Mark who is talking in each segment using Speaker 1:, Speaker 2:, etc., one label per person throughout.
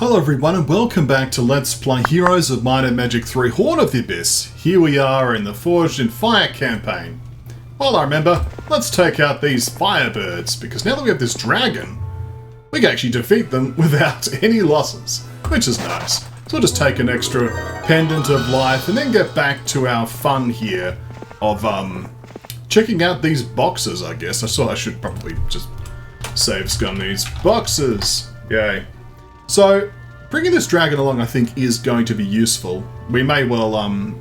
Speaker 1: Hello everyone and welcome back to Let's Play Heroes of Might and Magic 3 Horn of the Abyss. Here we are in the Forged in Fire campaign. Well, I remember, let's take out these firebirds, because now that we have this dragon, we can actually defeat them without any losses, which is nice. So we'll just take an extra pendant of life and then get back to our fun here of checking out these boxes, I guess. I should probably just save scum these boxes. Yay. So, bringing this dragon along I think is going to be useful. We may well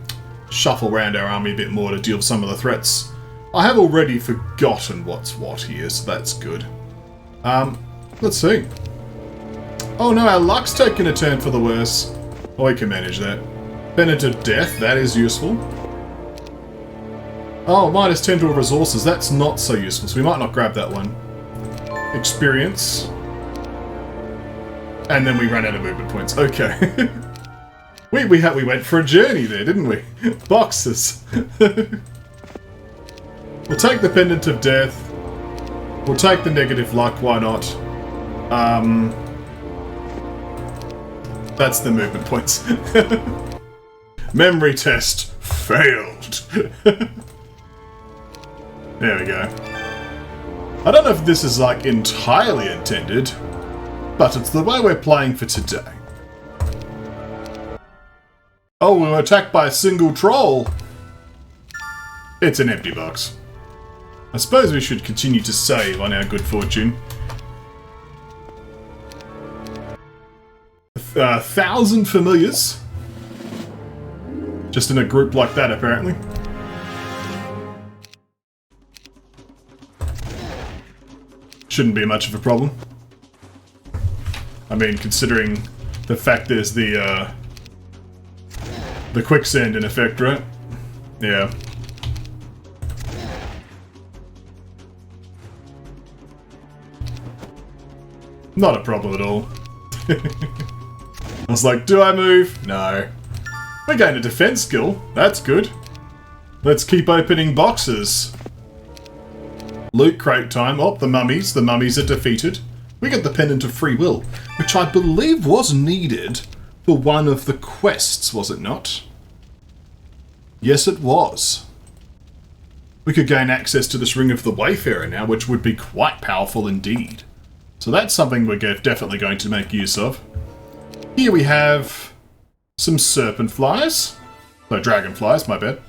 Speaker 1: shuffle around our army a bit more to deal with some of the threats. I have already forgotten what's what here, so that's good. Let's see. Oh no, our luck's taking a turn for the worse. Oh, we can manage that. Pendant of Death, that is useful. Oh, minus 10 to resources, that's not so useful, so we might not grab that one. Experience. And then we ran out of movement points. Okay. we went for a journey there, didn't we? Boxes. We'll take the Pendant of Death. We'll take the negative luck, why not? That's the movement points. Memory test failed. There we go. I don't know if this is like entirely intended, but it's the way we're playing for today. Oh, we were attacked by a single troll. It's an empty box. I suppose we should continue to save on our good fortune. 1,000 familiars. Just in a group like that, apparently. Shouldn't be much of a problem. I mean, considering the fact there's the quicksand in effect, right? Yeah. Not a problem at all. I was like, do I move? No. We're getting a defense skill. That's good. Let's keep opening boxes. Loot crate time. Oh, the mummies. The mummies are defeated. We get the Pendant of Free Will, which I believe was needed for one of the quests, was it not? Yes, it was. We could gain access to this Ring of the Wayfarer now, which would be quite powerful indeed. So that's something we're definitely going to make use of. Here we have some serpent flies. No, dragonflies, my bad.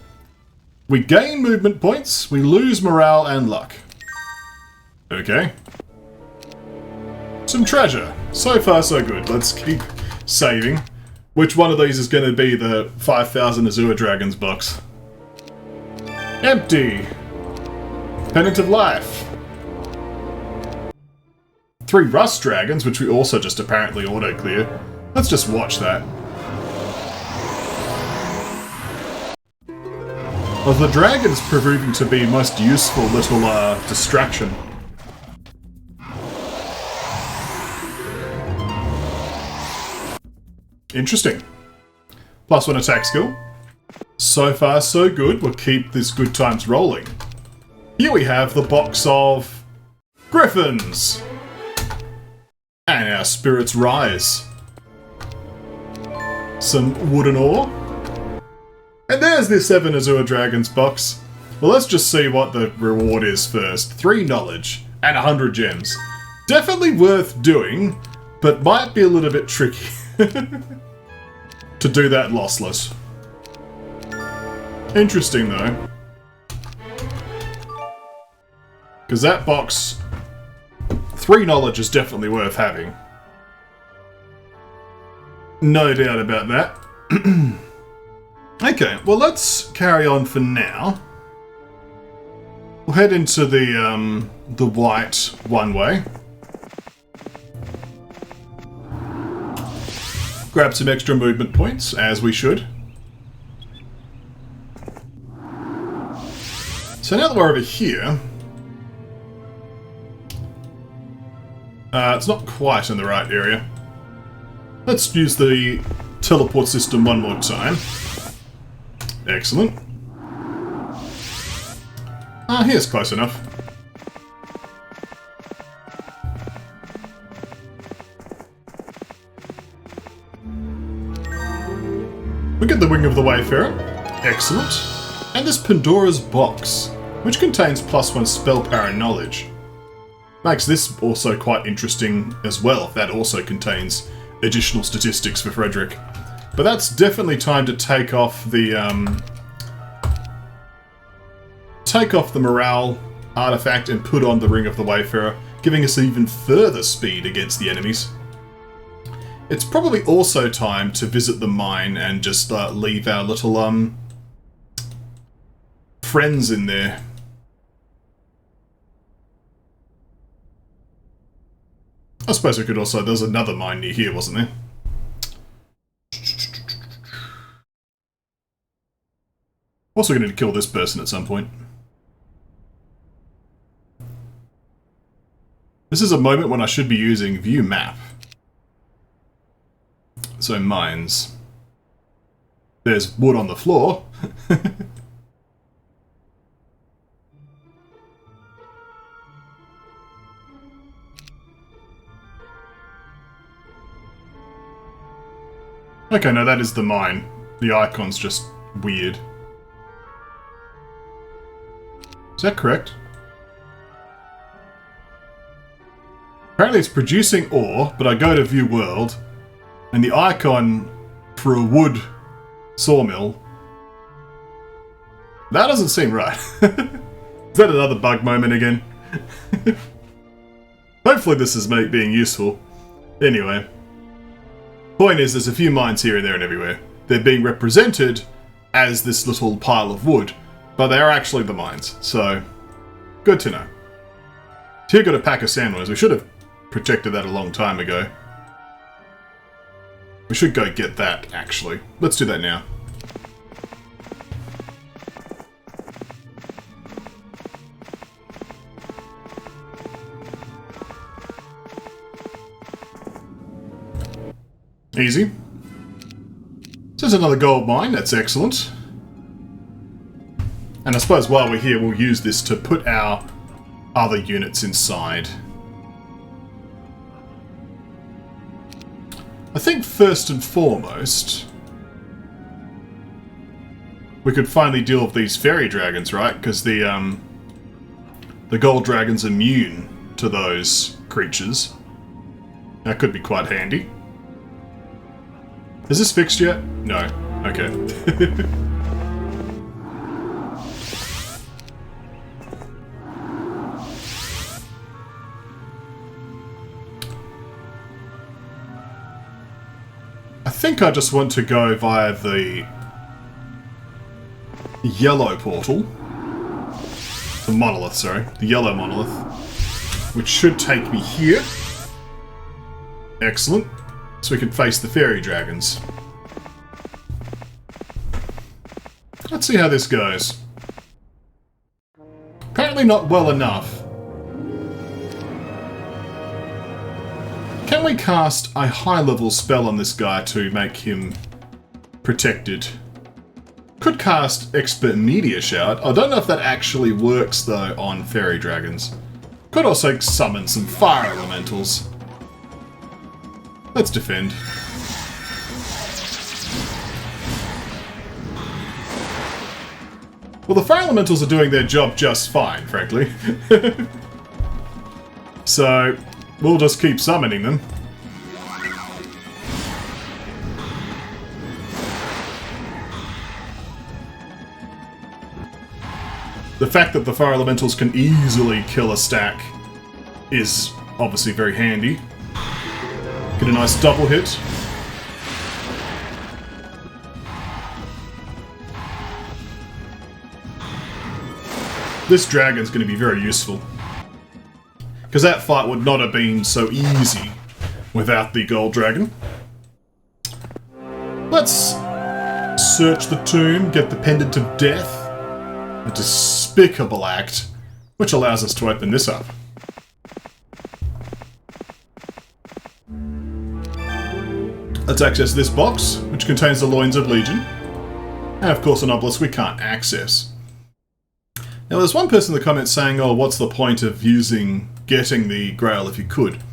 Speaker 1: We gain movement points, we lose morale and luck. Okay. Some treasure. So far, so good. Let's keep saving. Which one of these is going to be the 5,000 Azure Dragons box? Empty. Pendant of Life. 3 Rust Dragons, which we also just apparently auto-clear. Let's just watch that. Well, the dragons proving to be most useful little distraction. Interesting. +1 attack skill. So far, so good. We'll keep this good times rolling. Here we have the box of Griffins. And our spirits rise. Some wooden ore. And there's the 7 Azure Dragons box. Well, let's just see what the reward is first. 3 knowledge and 100 gems. Definitely worth doing, but might be a little bit tricky. To do that lossless. Interesting though. Because that box, 3 knowledge is definitely worth having. No doubt about that. Okay, well let's carry on for now. We'll head into the white one-way. Grab some extra movement points, as we should. So now that we're over here... it's not quite in the right area. Let's use the teleport system one more time. Excellent. Here's close enough. We get the Ring of the Wayfarer. Excellent. And this Pandora's box, which contains +1 spell power and knowledge. Makes this also quite interesting as well, if that also contains additional statistics for Frederick. But that's definitely time to take off the morale artifact and put on the Ring of the Wayfarer, giving us even further speed against the enemies. It's probably also time to visit the mine and just leave our little friends in there. I suppose we could also... There's another mine near here, wasn't there? Also going to kill this person at some point. This is a moment when I should be using View Map. So mines. There's wood on the floor. Okay, no, that is the mine. The icon's just weird. Is that correct? Apparently it's producing ore, but I go to View World, and the icon for a wood sawmill... That doesn't seem right. Is that another bug moment again? Hopefully this is being useful. Anyway. Point is, there's a few mines here and there and everywhere. They're being represented as this little pile of wood, but they are actually the mines, so good to know. Here got a pack of sandworms. We should have protected that a long time ago. We should go get that, actually. Let's do that now. Easy. So there's another gold mine, that's excellent. And I suppose while we're here, we'll use this to put our other units inside. I think first and foremost, we could finally deal with these Faerie Dragons, right? Because the gold dragon's immune to those creatures. That could be quite handy. Is this fixed yet? No. Okay. I think I just want to go via the yellow portal. The monolith, sorry. The yellow monolith. Which should take me here. Excellent. So we can face the Faerie Dragons. Let's see how this goes. Apparently not well enough. Can we cast a high-level spell on this guy to make him protected? Could cast Expert Meteor Shout. I don't know if that actually works, though, on Faerie Dragons. Could also summon some fire elementals. Let's defend. Well, the fire elementals are doing their job just fine, frankly. So, we'll just keep summoning them. The fact that the fire elementals can easily kill a stack is obviously very handy. Get a nice double hit. This dragon's going to be very useful. Because that fight would not have been so easy without the gold dragon. Let's search the tomb, get the Pendant of Death. A despicable act, which allows us to open this up. Let's access this box, which contains the Loins of Legion. And of course an obelisk we can't access. Now there's one person in the comments saying, oh, what's the point of getting the Grail if you could?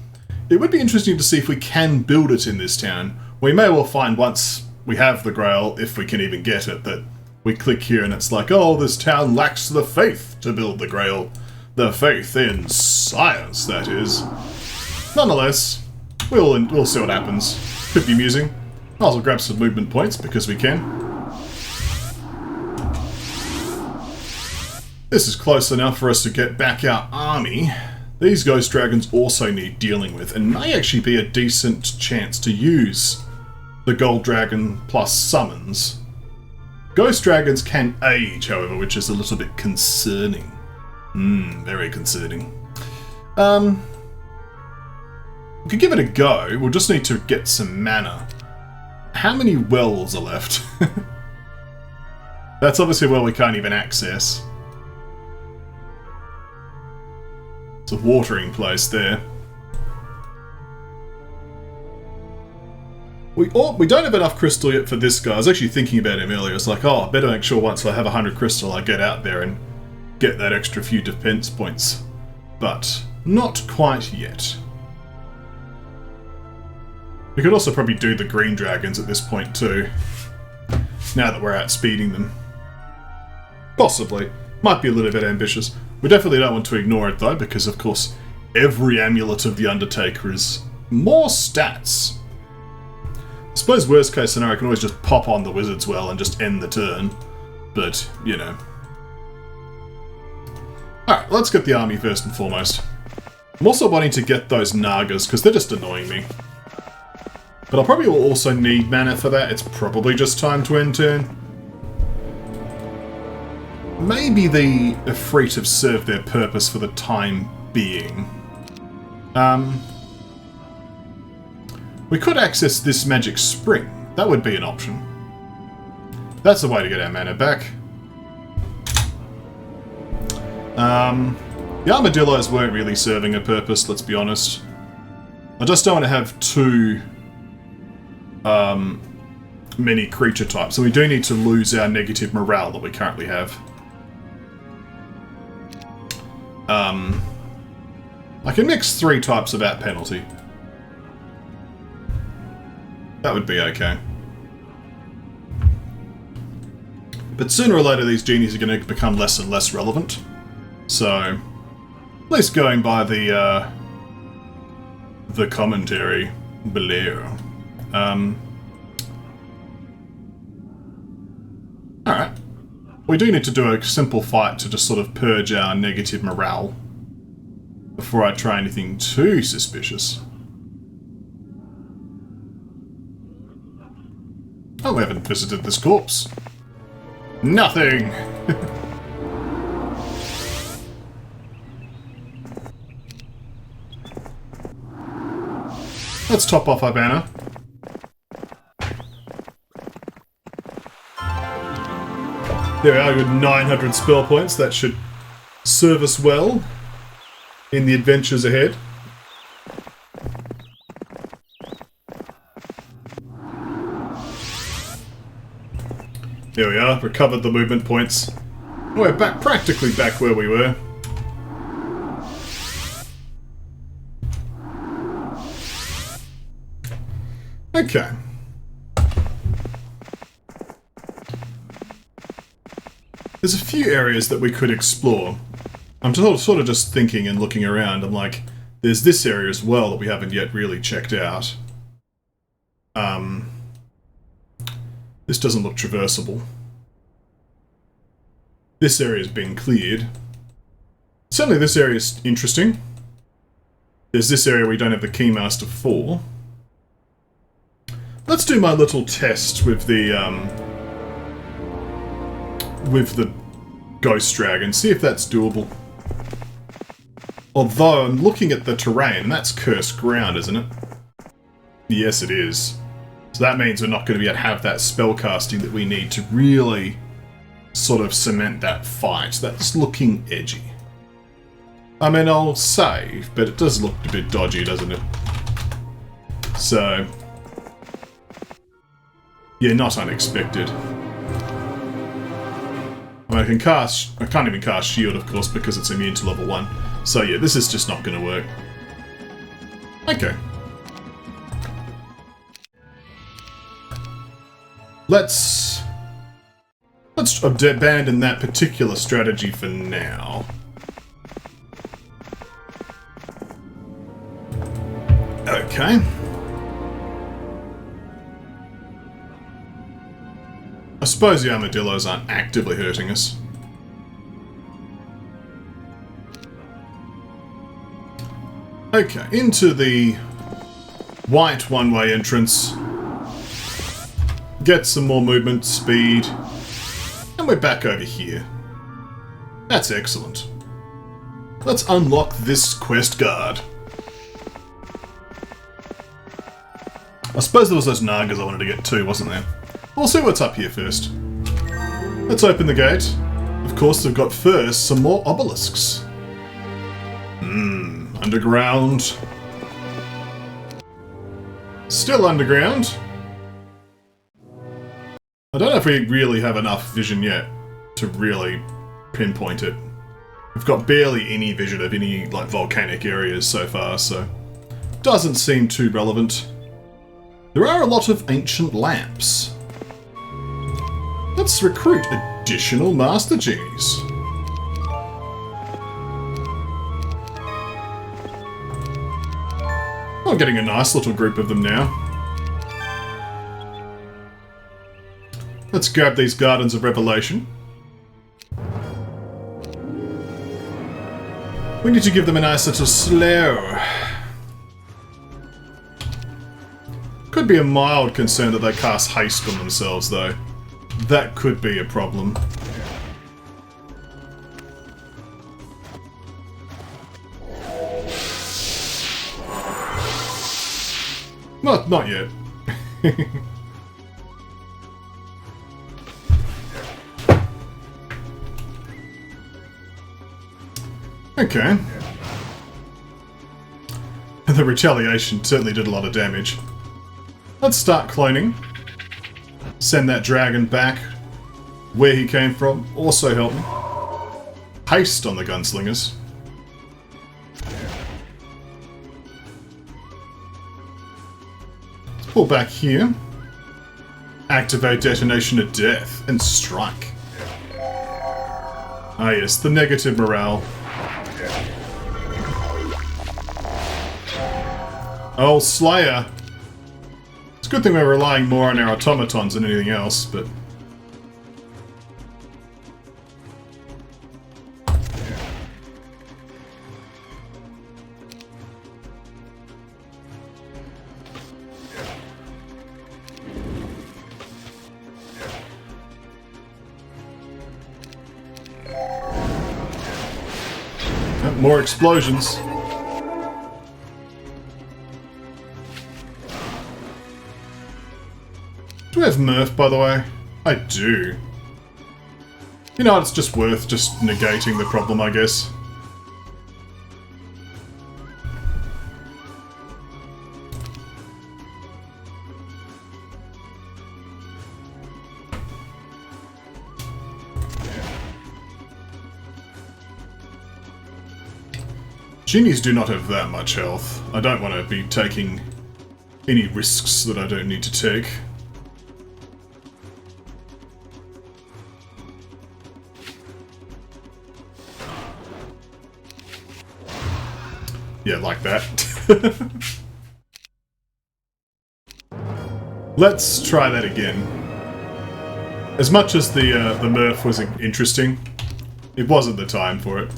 Speaker 1: It would be interesting to see if we can build it in this town. We may well find once we have the Grail, if we can even get it, that we click here and it's like, oh, this town lacks the faith to build the Grail. The faith in science, that is. Nonetheless, we'll see what happens. Could be amusing. I'll also grab some movement points because we can. This is close enough for us to get back our army. These Ghost Dragons also need dealing with, and may actually be a decent chance to use the Gold Dragon plus summons. Ghost Dragons can age, however, which is a little bit concerning. Very concerning. We could give it a go. We'll just need to get some mana. How many wells are left? That's obviously a well we can't even access. It's a watering place there. We don't have enough crystal yet for this guy. I was actually thinking about him earlier. It's like, oh, I better make sure once I have 100 crystal I get out there and get that extra few defense points. But not quite yet. We could also probably do the green dragons at this point too. Now that we're outspeeding them. Possibly. Might be a little bit ambitious. We definitely don't want to ignore it though, because of course every amulet of the Undertaker is more stats. I suppose worst case scenario I can always just pop on the Wizard's Well and just end the turn. But, you know. Alright, let's get the army first and foremost. I'm also wanting to get those Nagas, because they're just annoying me. But I'll probably also need mana for that. It's probably just time to end turn. Maybe the Ifrit have served their purpose for the time being. We could access this magic spring. That would be an option. That's the way to get our mana back. The armadillos weren't really serving a purpose, let's be honest. I just don't want to have too many creature types, so we do need to lose our negative morale that we currently have. I can mix 3 types without penalty. That would be okay. But sooner or later these genies are going to become less and less relevant. So, at least going by the commentary below. Alright. We do need to do a simple fight to just sort of purge our negative morale before I try anything too suspicious. Oh, we haven't visited this corpse. Nothing! Let's top off our banner. There we are, with 900 spell points. That should serve us well in the adventures ahead. There we are, recovered the movement points. We're back, practically back where we were. Okay. There's a few areas that we could explore. I'm sort of just thinking and looking around. I'm like, there's this area as well that we haven't yet really checked out. This doesn't look traversable. This area's been cleared. Certainly this area is interesting. There's this area we don't have the Keymaster for. Let's do my little test with the Ghost Dragon, see if that's doable. Although I'm looking at the terrain, and that's cursed ground, isn't it? Yes, it is. So that means we're not going to be able to have that spellcasting that we need to really sort of cement that fight. That's looking edgy. I mean, I'll save, but it does look a bit dodgy, doesn't it? So, yeah, not unexpected. I mean, I can't even cast Shield, of course, because it's immune to level 1. So yeah, this is just not going to work. Okay. Let's abandon that particular strategy for now. Okay. I suppose the armadillos aren't actively hurting us. Okay, into the white one-way entrance. Get some more movement speed. And we're back over here. That's excellent. Let's unlock this quest guard. I suppose there was those Nagas I wanted to get too, wasn't there? We'll see what's up here first. Let's open the gate. Of course, they've got first some more obelisks. Underground. Still underground. I don't know if we really have enough vision yet to really pinpoint it. We've got barely any vision of any like volcanic areas so far, so doesn't seem too relevant. There are a lot of ancient lamps. Let's recruit additional Master Genies. I'm getting a nice little group of them now. Let's grab these Gardens of Revelation. We need to give them a nice little slow. Could be a mild concern that they cast haste on themselves, though. That could be a problem. Not yet. Okay. The retaliation certainly did a lot of damage. Let's start cloning. Send that dragon back where he came from. Also help me. Haste on the gunslingers. Let's pull back here. Activate Detonation of Death and strike. Ah yes, the negative morale. Oh, Slayer. It's a good thing we're relying more on our automatons than anything else, but... more explosions. Do I have Murph, by the way? I do. You know, it's just worth just negating the problem, I guess. Genies do not have that much health. I don't want to be taking any risks that I don't need to take. Yeah, like that. Let's try that again. As much as the Murph was interesting, it wasn't the time for it.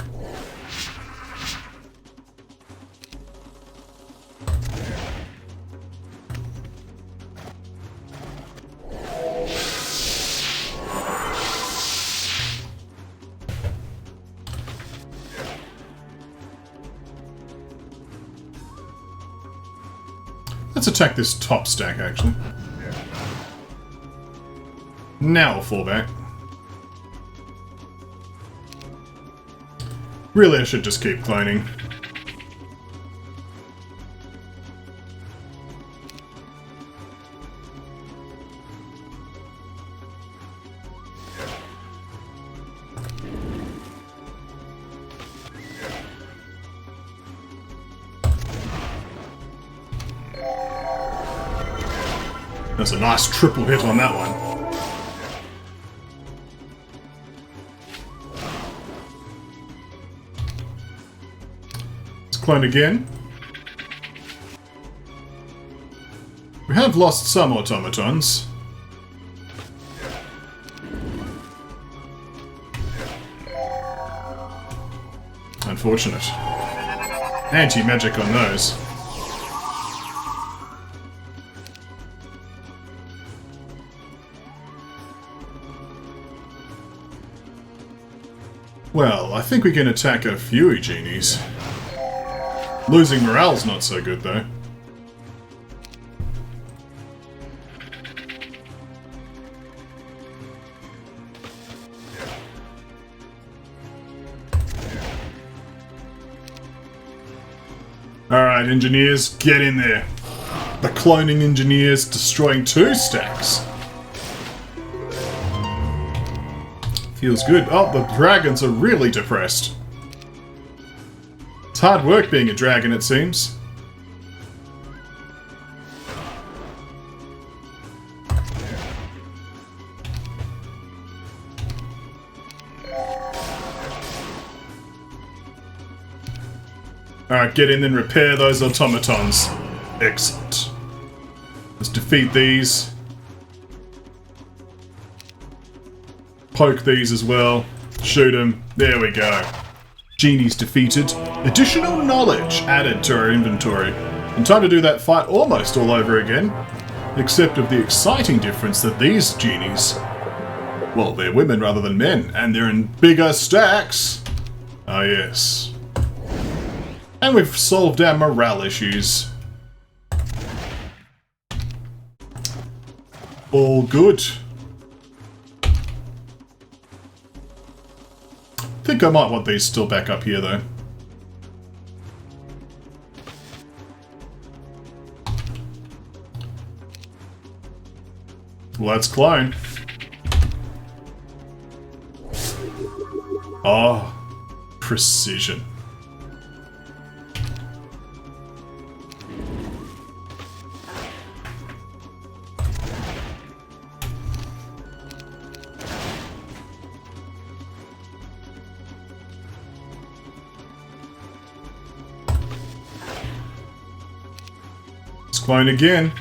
Speaker 1: Let's attack this top stack, actually. Now we'll fall back. Really, I should just keep cloning. That's a nice triple hit on that one. clone again. We have lost some automatons. Unfortunate. Anti-magic on those. Well, I think we can attack a few genies. Losing morale's not so good, though. Alright, engineers, get in there. The cloning engineers destroying 2 stacks. Feels good. Oh, the dragons are really depressed. It's hard work being a dragon, it seems. Alright, get in and repair those automatons. Excellent. Let's defeat these. Poke these as well. Shoot them. There we go. Genies defeated. Additional knowledge added to our inventory. And time to do that fight almost all over again. Except of the exciting difference that these genies... well, they're women rather than men. And they're in bigger stacks. Ah, yes. And we've solved our morale issues. All good. I think I might want these still back up here, though. Let's clone. Oh, precision. Clone again.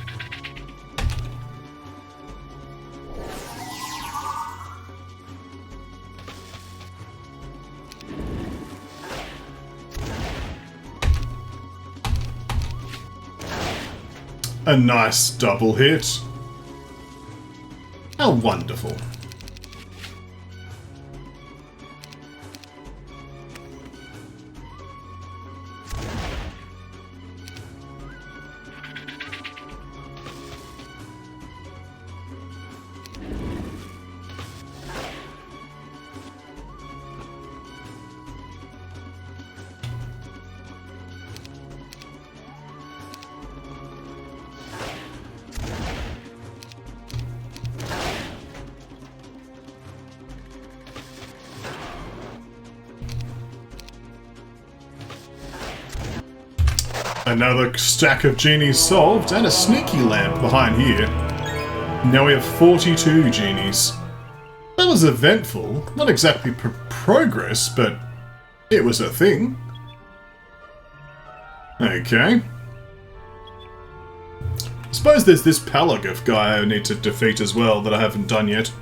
Speaker 1: A nice double hit. How wonderful. Another stack of genies solved, and a sneaky lamp behind here. Now we have 42 genies. That was eventful. Not exactly progress, but it was a thing. Okay. Suppose there's this Palagif guy I need to defeat as well that I haven't done yet.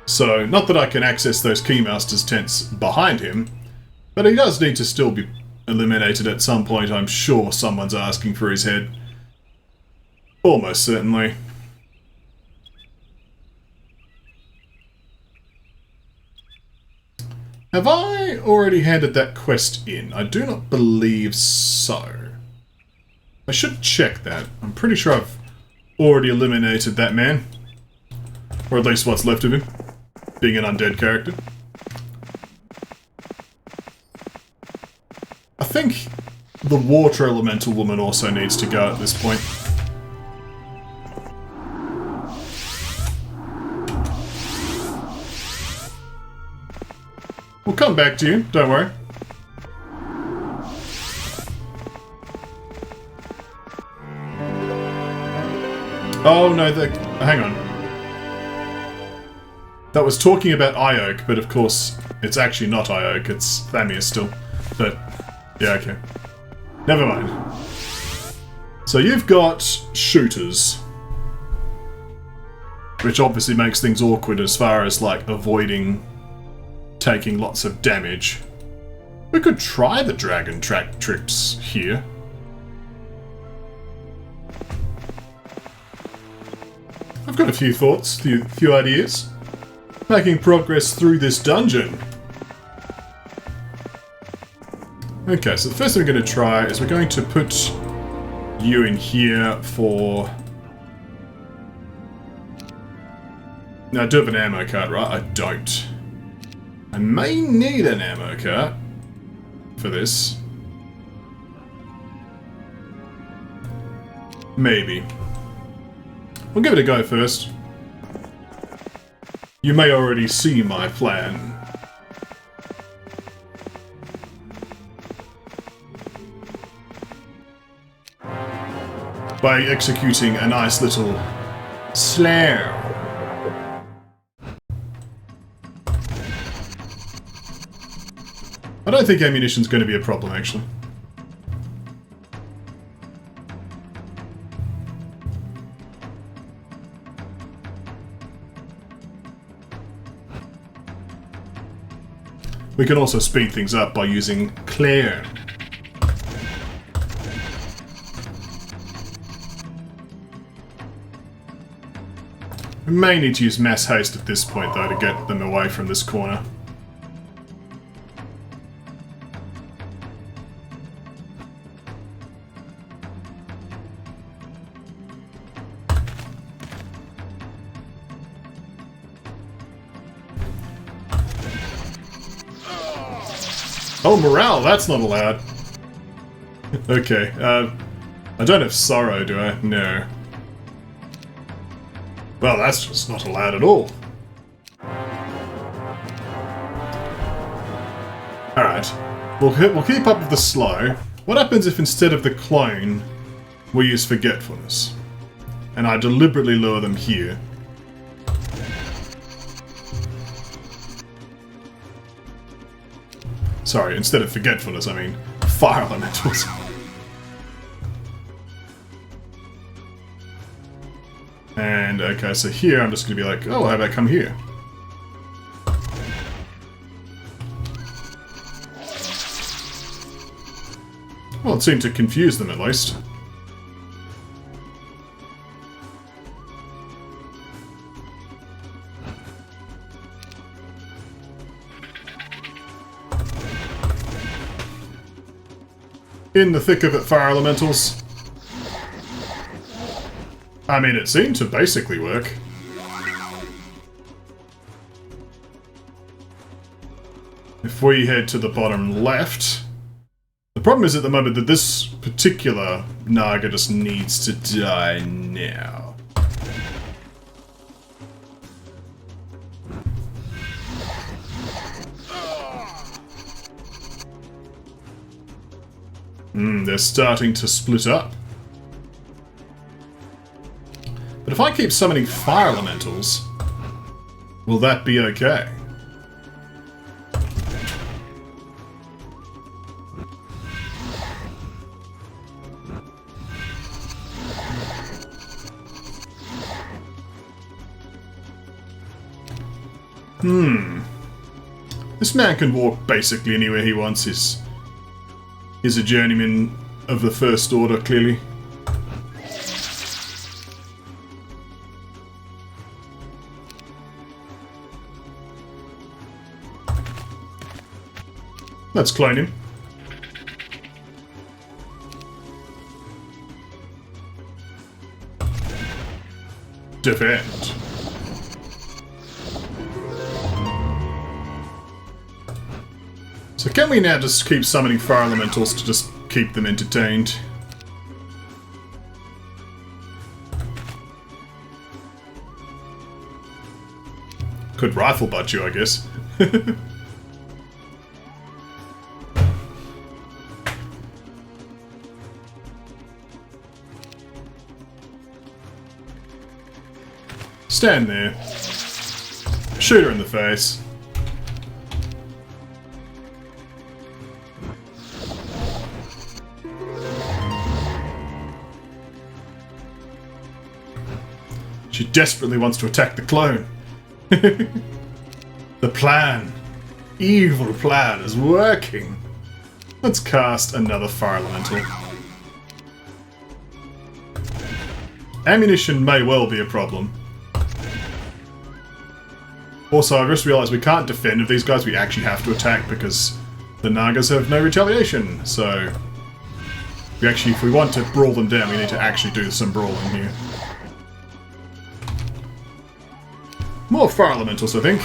Speaker 1: So, not that I can access those Keymaster's tents behind him, but he does need to still be eliminated at some point. I'm sure someone's asking for his head. Almost certainly. Have I already handed that quest in? I do not believe so. I should check that. I'm pretty sure I've already eliminated that man. Or at least what's left of him. Being an undead character. I think the water elemental woman also needs to go at this point. We'll come back to you, don't worry. Oh no, hang on. That was talking about Ioke, but of course, it's actually not Ioke, it's Thamius still. But, yeah, okay. Never mind. So you've got shooters, which obviously makes things awkward as far as, like, avoiding taking lots of damage. We could try the dragon track tricks here. I've got a few thoughts, a few ideas. Making progress through this dungeon. Okay, so the first thing we're going to try is we're going to put you in here for... Now, I do have an ammo cart, right? I don't. I may need an ammo cart for this. Maybe. We'll give it a go first. You may already see my plan. By executing a nice little snare. I don't think ammunition's going to be a problem, actually. We can also speed things up by using Claire. We may need to use mass haste at this point, though, to get them away from this corner. Oh, morale, that's not allowed. Okay, I don't have sorrow, do I? No. Well, that's just not allowed at all. Alright, we'll keep up with the slow. What happens if instead of the clone, we use forgetfulness? And I deliberately lure them here. Sorry, instead of forgetfulness, I mean fire elementals. And, okay, so here I'm just going to be like, oh, how about come here? Well, it seemed to confuse them, at least. In the thick of it, fire elementals. I mean, it seemed to basically work. If we head to the bottom left... The problem is at the moment that this particular Naga just needs to die now. They're starting to split up. But if I keep summoning fire elementals, will that be okay? This man can walk basically anywhere he wants. He's a journeyman of the First Order, clearly. Let's clone him. Defend. So can we now just keep summoning fire elementals to just keep them entertained? Could rifle butt you, I guess. Stand there. Shoot her in the face. She desperately wants to attack the clone. The plan. Evil plan is working. Let's cast another Fire Elemental. Ammunition may well be a problem. Also, I just realised we can't defend with these guys, we actually have to attack because the Nagas have no retaliation, so... if we want to brawl them down, we need to actually do some brawling here. More Fire Elementals, I think.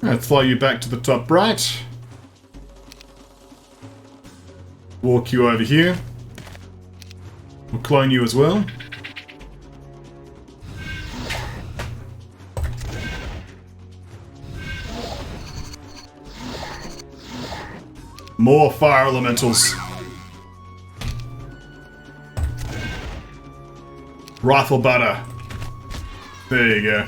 Speaker 1: Let's fly you back to the top right. Walk you over here. We'll clone you as well. More Fire Elementals. Rifle butter. There you go.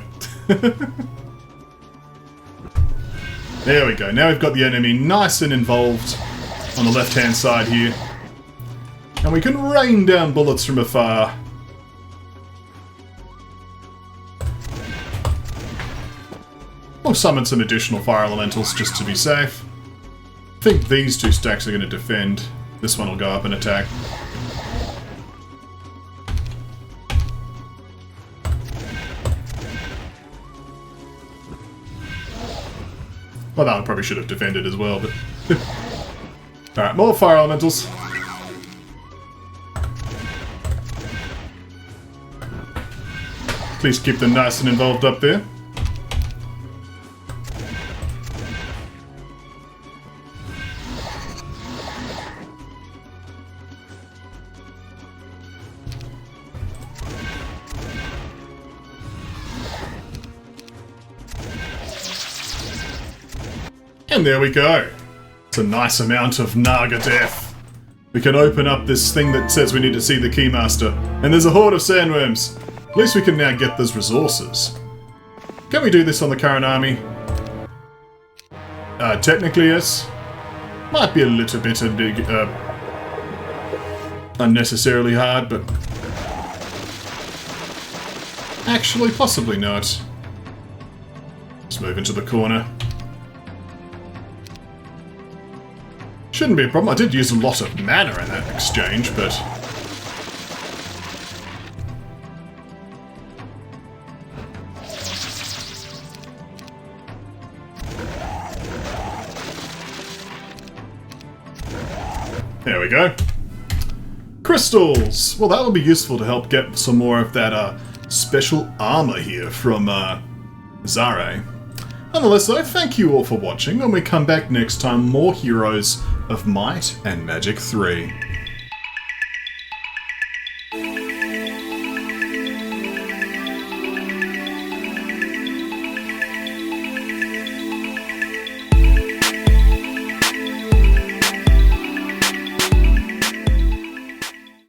Speaker 1: There we go. Now we've got the enemy nice and involved on the left-hand side here. And we can rain down bullets from afar. We'll summon some additional Fire Elementals just to be safe. I think these two stacks are going to defend. This one will go up and attack. Well, that one probably should have defended as well, but... Alright, more Fire Elementals. Please keep them nice and involved up there. And there we go. It's a nice amount of Naga death. We can open up this thing that says we need to see the Keymaster. And there's a horde of sandworms. At least we can now get those resources. Can we do this on the current army? Technically, yes. Might be a little bit unnecessarily hard, but... Actually, possibly not. Let's move into the corner. Shouldn't be a problem. I did use a lot of mana in that exchange, but... There we go. Crystals! Well, that will be useful to help get some more of that special armor here from Zare. Nonetheless, though, thank you all for watching. When we come back next time, more Heroes of Might and Magic 3.